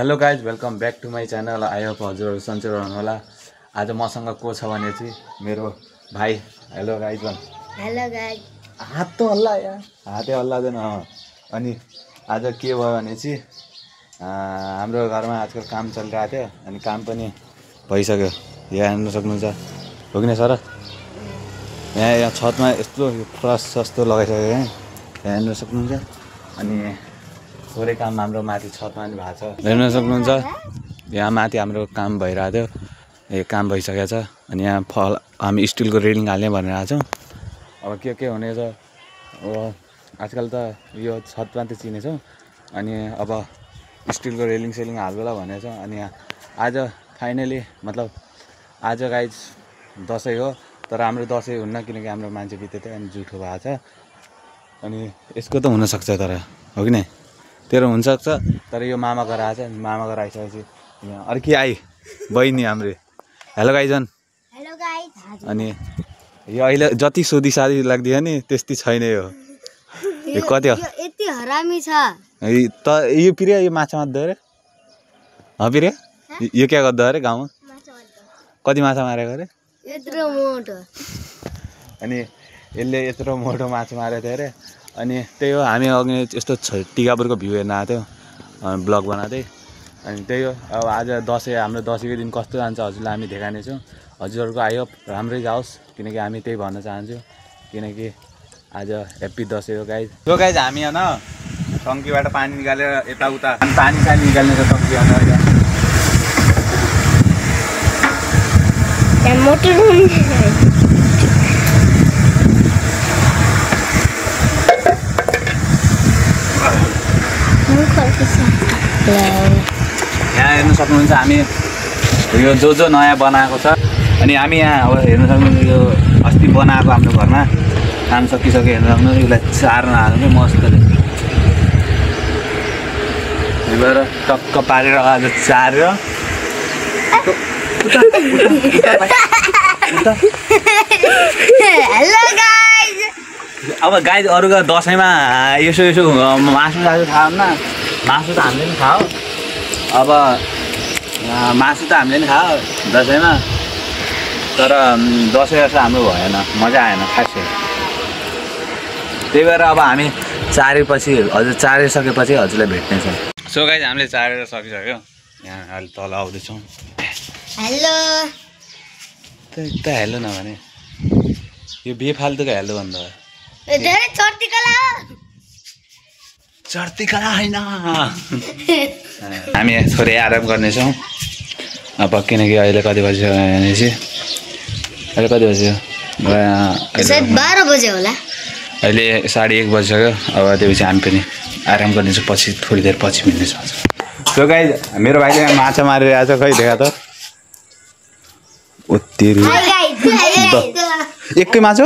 Hello guys welcome back to my channel. I hope हजुरहरू सन्चै रहनु होला। आज मसँग को छ भने चाहिँ मेरो भाइ। हेलो गाइज भन्। Hello guys. हात त हल्ला यार, हातै हल्लादैन। अनि आज के भयो भने चाहिँ हाम्रो घरमा आजकल काम चलिरहेको थियो अनि काम पनि भइसक्यो। यहाँ हेर्न सक्नुहुन्छ हो कि न सर? यहाँ छतमा यस्तो फ्रस जस्तो लगाइसक्यो। यहाँ हेर्न सक्नुहुन्छ। अनि थोरै काम हाम्रो माथि छतमा पनि भएको छ, हेर्न सक्नुहुन्छ। यहाँ माथि हाम्रो काम भइरहेको थियो, यो काम भइसकेको छ। अनि यहाँ हामी स्टिलको रेलिङ हाल्ने भनेर आएको छौँ। अब के हुनेछ अब आजकल त यो छतमा त चिनेछौँ। अनि अब स्टिलको रेलिङ सेलिङ हाल्नुला भनेको छ। अनि आज फाइनली मतलब आज गाइज दसैँ हो, तर हाम्रो दसैँ हुन्न किनकि हाम्रो मान्छे बितेको थियो अनि जुठो भएको छ। अनि यसको त हुनसक्छ तर हो कि नै? तेरो हुनसक्छ तर यो मामा घर आएछ। मामा घर आइसकेपछि यहाँ अर्की आई बहिनी हाम्रो। हेलो गाइजन। Hello guys. अनि यो अहिले जति सोधी सादी लाग्दियो नि त्यस्तै छैन। यो कति हो? यति हरामी छ। त यो पिरिया यो माछा मार्दो अरे? पिरिया यो क्या गर्दो अरे गाउँमा? कति माछा मारेको अरे? यत्रो मोटो। अनि यसले यत्रो मोटो माछा मारेको थियो अरे। अनि त्यही हो, हामी अघि यस्तो टिकापुरको भ्यू हेर्न आएको थियो, ब्लग बनाउँदै। अनि त्यही हो, अब आज दसैँ, हाम्रो दसैँको दिन कस्तो जान्छ हजुरलाई हामी देखाउनेछौँ। हजुरहरूको आई होप राम्रै जाओस् किनकि हामी त्यही भन्न चाहन्छौँ। किनकि आज ह्याप्पी दसैँ हो गाइज। त्यो गाइज हामी होइन टङ्कीबाट पानी निकालेर यताउता पानी निकाल्ने छ टङ्की मोटर। यहाँ हेर्न सक्नुहुन्छ हामी यो जो नयाँ बनाएको छ। अनि हामी यहाँ अब हेर्न सक्नुहुन्छ यो अस्ति बनाएको हाम्रो घरमा काम सकिसक्यो। हेर्न सक्नुहुन्छ यसलाई चार्न हाल्नु मस्तले भएर टक्क पारेर आज चारेर हेलो गाइज। अब गाइज अरूको दसैँमा यसो मासु थाहा हुन्न। मासु त हामीले पनि खाऊ। अब मासु त हामीले पनि खाऊ दसैँमा, तर दसैँ जस्तो हाम्रो भएन, मजा आएन खासै। त्यही भएर अब हामी चारेपछि हजुर चारिसकेपछि हजुरलाई भेट्नेछौँ। सो गाइज हामीले चारेर सकिसक्यो। यहाँ अहिले तल आउँदैछौँ। हेलो त हेलो नभने यो बेफाल्तुको हेलो भन्दा धेरै चर्तीकला होइन। हामी थोरै आराम गर्नेछौँ अब किनकि अहिले कति बज्यो भनेपछि अहिले कति बज्यो? 12 बजे होला। अहिले 1:30 बजिसक्यो। अब त्योपछि हामी पनि आराम गर्नेछौँ, पछि थोरै देर पछि मिल्नेछौँ। त्यो गाइज मेरो भाइले माछा मारेर आएछ। खै देखा त तेरो एकै माछा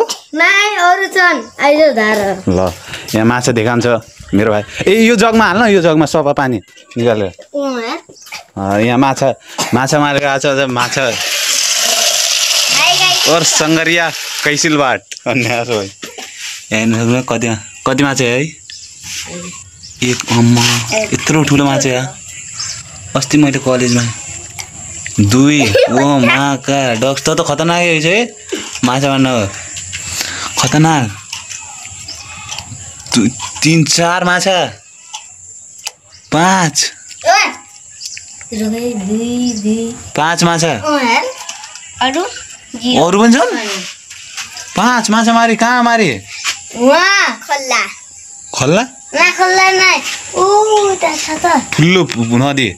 अरू छन् आइज धार। ल यहाँ माछा देखान्छ मेरो भाइ। यो जगमा हाल्न, यो जगमा सफा पानी निकालेर। यहाँ माछा मारेर आएछ। माछा और सङ्गरिया कैसिलबाट भन्ने आएको भाइ। यहाँ कति माछा है? एक अम्मा यत्रो ठुलो माछा या। अस्ति मैले कलेजमा 2 ओ माका डक्स त खतरनाक रहेछ है माछा मार्न। खतरनाक 3-4 माछा 5 माछा अरू पनि छन्। 5 माछा मारे। कहाँ मारे? खल्ला ठुलो नदी।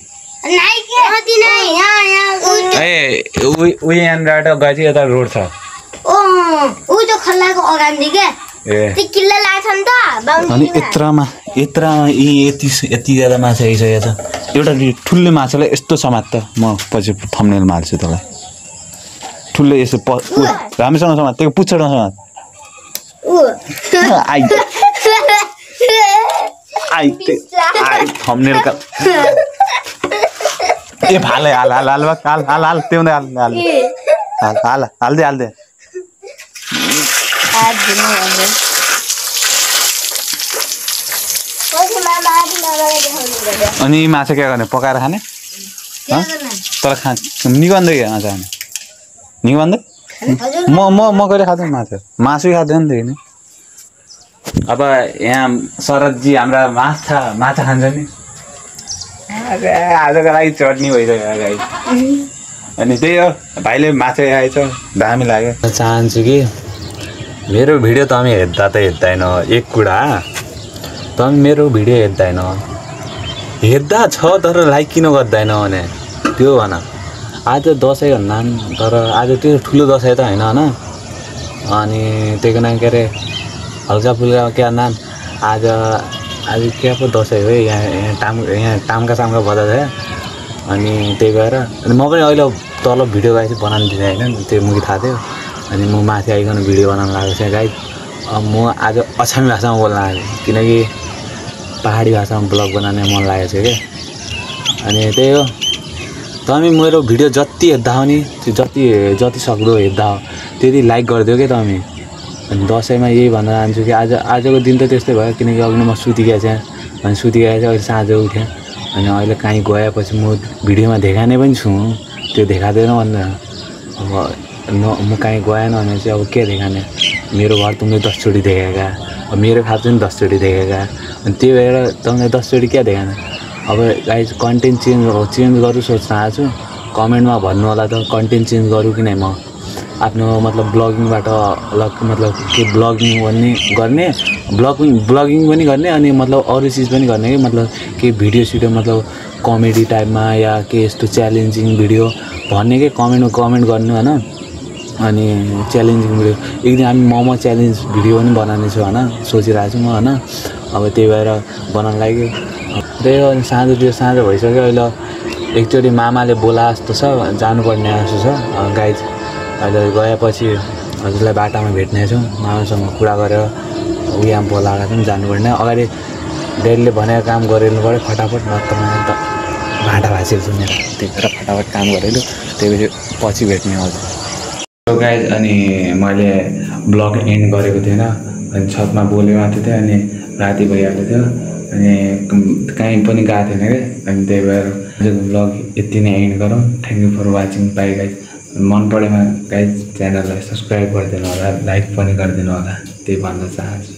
यहाँबाट गएपछि यता रोड छ। खल्लाको अगाडि क्या किल्ला लाग्छ नि त। अनि यत्रमा यति ज्यादा माछा आइसकेको छ। एउटा ठुलो माछालाई यस्तो समात त म पछि थम्बनेलमा हाल्छु तँलाई। ठुलो यसो राम्रोसँग समात, त्यो पुच्छरमा समात। थम्बनेल ए भाले हाल त्योले हाल्दे अनि माछा के गर्ने पकाएर खाने तर निगन्दै क्या माछा खाने निगन्दै म कहिले खाँदैन मासु खाँदैन नि अब यहाँ शरदजी हाम्रा माछा खान्छ नि आजको लागि चटनी भइसक्यो गाई अनि त्यही हो भाइले माछा आएछ दामी लाग्यो चाहन्छु कि मेरो भिडियो तपाईँ हेर्दा त हेर्दैन एक कुरा तपाईँ मेरो भिडियो हेर्दैन हेर्दा छ तर लाइक किन गर्दैन भने त्यो भन आज दसैँ भन्दा तर आज त्यो ठुलो दसैँ त होइन होइन अनि त्यही कारण के अरे हल्का फुल्का क्या नाम आज क्या पो दसैँ हो यहाँ टामका सामका बजार छ अनि त्यही भएर अनि म पनि अहिले तल भिडियो गाई चाहिँ बनाउनु दिँदैन होइन त्यो मुखी थाहा थियो अनि म माथि आइकन भिडियो बनाउनु लागेको थिएँ गाई म आज अछामी भाषामा बोल्न लागेको किनकि पहाडी भाषामा ब्लग बनाउने मन लागेको थियो क्या अनि त्यही हो तपाईँ मेरो भिडियो जति हेर्दा हो नि त्यो जति सक्दो हेर्दा हो त्यति लाइक गरिदियो क्या तपाईँ अनि दसैँमा यही भन्न चाहन्छु कि आजको दिन त त्यस्तै भयो किनकि अघि म सुतिगएको थिएँ अनि सुतिगएको चाहिँ अहिले साँझ उठेँ अनि अहिले कहीँ गएपछि म भिडियोमा देखाने पनि छु त्यो देखाँदैन भन्दैन अब म कहीँ गएन भने चाहिँ अब के देखाने मेरो घर तुमले 10चोटि देखेका अब मेरो खाप चाहिँ 10चोटि देखेका अनि त्यही भएर तपाईँलाई 10चोटि क्या देखाने अब गाइज कन्टेन्ट चेन्ज गरौँ सोच्न आएको छु कमेन्टमा भन्नु होला त कन्टेन्ट चेन्ज गरौँ कि नै म आफ्नो मतलब ब्लगिङबाट अलग मतलब के ब्लगिङ गर्ने ब्लगिङ पनि गर्ने अनि मतलब अरू चिज पनि गर्ने कि मतलब के भिडियो सिडियो मतलब कमेडी टाइपमा या के यस्तो च्यालेन्जिङ भिडियो भन्ने के कमेन्ट गर्नु होइन अनि च्यालेन्जिङ भिडियो एक दिन हामी मोमो च्यालेन्ज भिडियो पनि बनाउने छु होइन सोचिरहेको छु म होइन अब त्यही भएर बनाउनु लागि त्यही हो साँझ भइसक्यो अहिले एकचोटि मामाले बोला जस्तो छ जानुपर्ने जस्तो छ गाइज अहिले गएपछि हजुरलाई बाटामा भेट्नेछौँ मामासँग कुरा गरेर यहाँ बोलाएर पनि जानुपर्ने अगाडि ड्याडीले भनेको काम गरेनु पऱ्यो फटाफट नत्र त भाँडा भाँचिएको छु मेरो त्यही भएर फटाफट काम गरेको त्यही पछि भेट्ने हजुर गाइज अनि मैले ब्लग एन्ड गरेको थिएन अनि छतमा बोले मात्रै थिएँ अनि राति भइहाल्यो थियो अनि कहीँ पनि गएको थिएन क्या अनि त्यही भएर आजको ब्लग यति नै एन्ड गरौँ thank you for watching bye guys मन परेमा गाइज च्यानललाई सब्सक्राइब गरिदिनु होला लाइक पनि गरिदिनु होला त्यही भन्न चाहन्छु